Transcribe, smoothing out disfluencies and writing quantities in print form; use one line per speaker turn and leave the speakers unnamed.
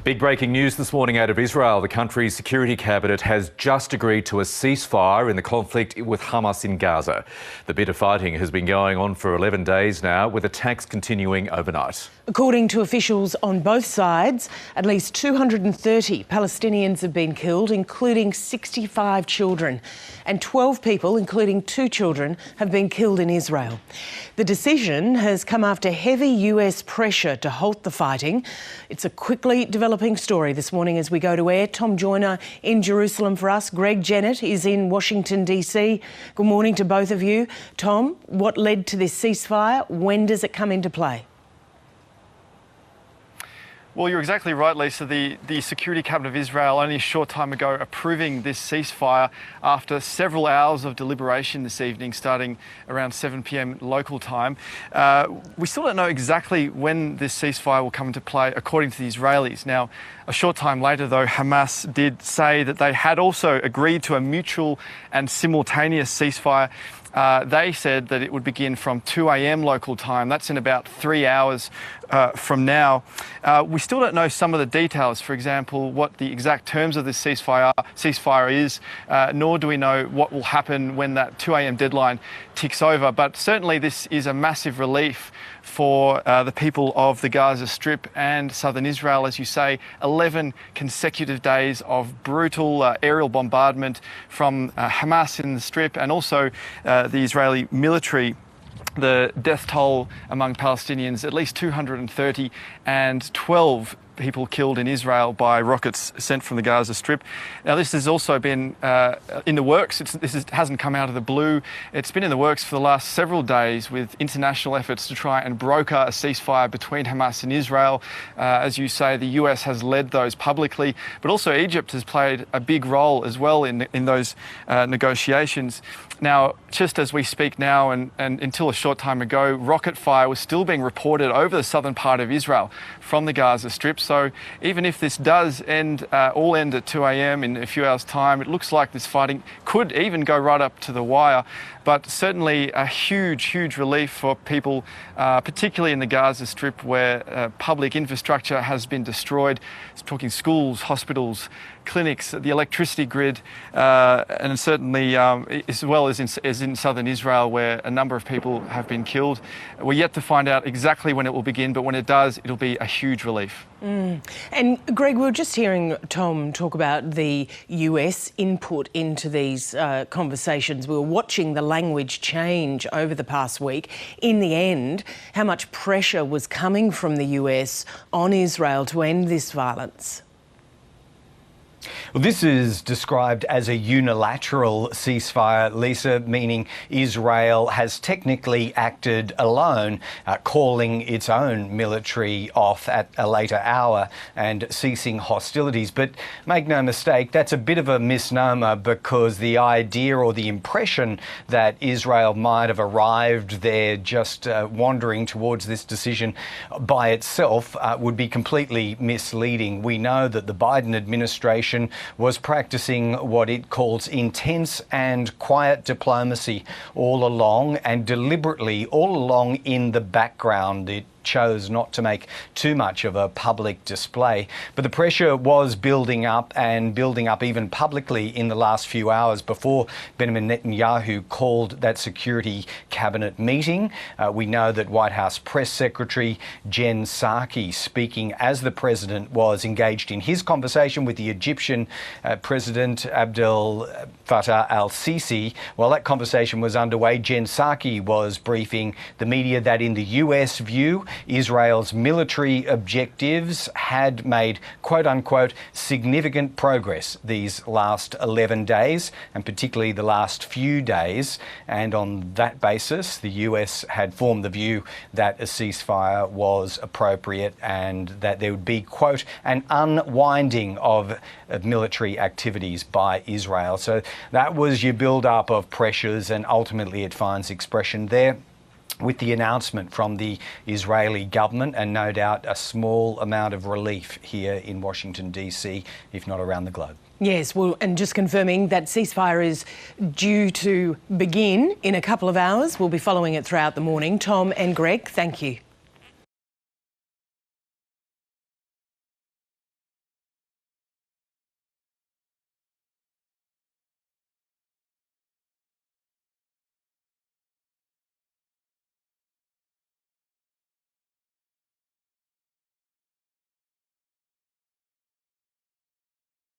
Big breaking news this morning out of Israel. The country's security cabinet has just agreed to a ceasefire in the conflict with Hamas in Gaza. The bit of fighting has been going on for 11 days now, with attacks continuing overnight.
According to officials on both sides, at least 230 Palestinians have been killed, including 65 children, and 12 people, including 2 children, have been killed in Israel. The decision has come after heavy US pressure to halt the fighting. It's a quickly developing story this morning as we go to air. Tom Joyner in Jerusalem for us. Greg Jennett is in Washington, D.C. Good morning to both of you. Tom, what led to this ceasefire? When does it come into play?
Well, you're exactly right, Lisa. The Security Cabinet of Israel only a short time ago approving this ceasefire after several hours of deliberation this evening, starting around 7 p.m. local time. We still don't know exactly when this ceasefire will come into play, according to the Israelis. Now, a short time later, though, Hamas did say that they had also agreed to a mutual and simultaneous ceasefire. They said that it would begin from 2 a.m. local time. That's in about 3 hours from now. We still don't know some of the details, for example, what the exact terms of this ceasefire is, nor do we know what will happen when that 2 a.m. deadline ticks over. But certainly this is a massive relief for the people of the Gaza Strip and southern Israel. As you say, 11 consecutive days of brutal aerial bombardment from Hamas in the Strip, and also the Israeli military. The death toll among Palestinians, at least 230, and 12 people killed in Israel by rockets sent from the Gaza Strip. Now, this has also been in the works. Hasn't come out of the blue. It's been in the works for the last several days, with international efforts to try and broker a ceasefire between Hamas and Israel. As you say, the US has led those publicly, but also Egypt has played a big role as well in those negotiations. Now, just as we speak now, and until a short time ago, rocket fire was still being reported over the southern part of Israel from the Gaza Strip. So even if this does all end at 2 a.m. in a few hours' time, it looks like this fighting could even go right up to the wire. But certainly a huge, huge relief for people, particularly in the Gaza Strip, where public infrastructure has been destroyed. It's talking schools, hospitals, clinics, the electricity grid, and certainly as well as in southern Israel, where a number of people have been killed. We're yet to find out exactly when it will begin, but when it does, it'll be a huge relief.
And Greg, we were just hearing Tom talk about the US input into these conversations. We were watching the language change over the past week. In the end, how much pressure was coming from the US on Israel to end this violence?
Well, this is described as a unilateral ceasefire, Lisa, meaning Israel has technically acted alone, calling its own military off at a later hour and ceasing hostilities. But make no mistake, that's a bit of a misnomer, because the idea or the impression that Israel might have arrived there just wandering towards this decision by itself would be completely misleading. We know that the Biden administration was practicing what it calls intense and quiet diplomacy all along, and deliberately all along in the background. It chose not to make too much of a public display. But the pressure was building up, and building up even publicly in the last few hours before Benjamin Netanyahu called that Security Cabinet meeting. We know that White House Press Secretary Jen Psaki, speaking as the president was engaged in his conversation with the Egyptian President Abdel Fattah al-Sisi. While that conversation was underway, Jen Psaki was briefing the media that in the US view, Israel's military objectives had made, quote unquote, significant progress these last 11 days, and particularly the last few days. And on that basis, the US had formed the view that a ceasefire was appropriate, and that there would be, quote, an unwinding of military activities by Israel. So that was your build-up of pressures, and ultimately it finds expression there with the announcement from the Israeli government, and no doubt a small amount of relief here in Washington, D.C., if not around the globe.
Yes, well, and just confirming that ceasefire is due to begin in a couple of hours. We'll be following it throughout the morning. Tom and Greg, thank you.